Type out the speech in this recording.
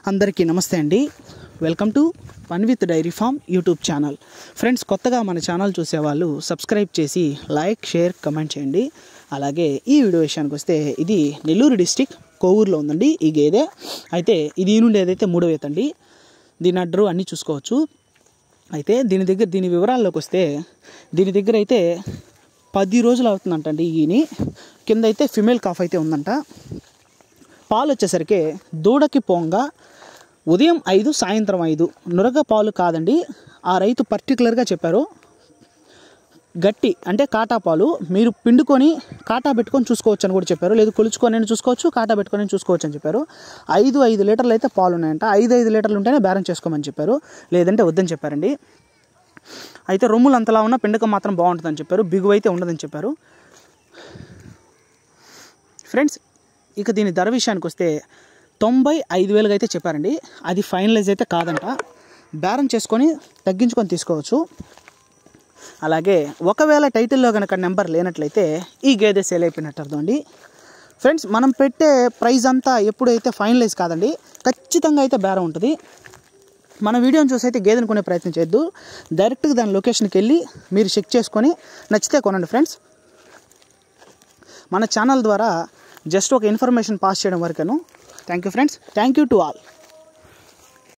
అందరికీ నమస్తే అండి. Welcome to one with dairy farm YouTube channel. Friends, కొత్తగా మన ఛానల్ చూసేవాళ్ళు సబ్స్క్రైబ్ చేసి లైక్, షేర్, కమెంట్ చేయండి. అలాగే ఈ వీడియో విషయానికి వస్తే ఇది నెల్లూరు డిస్టిక్ కోవూరులో ఉందండి ఈ గేదె. అయితే ఇది నుండి ఏదైతే 3వ ఈత అండి. దీని అడ్డరు అన్నీ చూసుకోవచ్చు. అయితే దీని వివరాల్లోకి వస్తే దీని దగ్గర అయితే 10 రోజులు అవుతుందంటండి. ఈయని కింద అయితే ఫిమేల్ కాఫ్ అయితే ఉందంట. పాలు వచ్చేసరికి దూడకి పోంగా ఉదయం 5 సాయంత్రం 5 నురగ పాలు కాదండి. ఆ రైతు పర్టికులర్గా చెప్పారు, గట్టి అంటే కాటా పాలు మీరు పిండుకొని కాటా పెట్టుకొని చూసుకోవచ్చు అని కూడా చెప్పారు. లేదు కొలుచుకొని చూసుకోవచ్చు, కాటా పెట్టుకొని చూసుకోవచ్చు అని చెప్పారు. 5 లీటర్లు అయితే పాలు ఉన్నాయంట. 5 లీటర్లు ఉంటేనే బేరం చేసుకోమని చెప్పారు, లేదంటే వద్దని చెప్పారండి. అయితే రొమ్ములు అంతలా ఉన్న పిండకం మాత్రం బాగుంటుందని చెప్పారు, బిగువ అయితే ఉండదని చెప్పారు. ఫ్రెండ్స్, ఇక దీని ధర విషయానికి వస్తే 95,000 అయితే చెప్పారండి. అది ఫైనలైజ్ అయితే కాదంట, బేరం చేసుకొని తగ్గించుకొని తీసుకోవచ్చు. అలాగే ఒకవేళ టైటిల్లో కనుక నెంబర్ లేనట్లయితే ఈ గేదె సేల్ అయిపోయినట్టు అర్థం అండి. ఫ్రెండ్స్, మనం పెట్టే ప్రైస్ అంతా ఎప్పుడైతే ఫైనలైజ్ కాదండి, ఖచ్చితంగా అయితే బేరం ఉంటుంది. మన వీడియోని చూసి అయితే గేదెను కొనే ప్రయత్నం చేయొద్దు. డైరెక్ట్గా దాని లొకేషన్కి వెళ్ళి మీరు చెక్ చేసుకొని నచ్చితే కొనండి. ఫ్రెండ్స్, మన ఛానల్ ద్వారా జస్ట్ ఒక ఇన్ఫర్మేషన్ పాస్ చేయడం వరకేను. Thank you friends, thank you to all.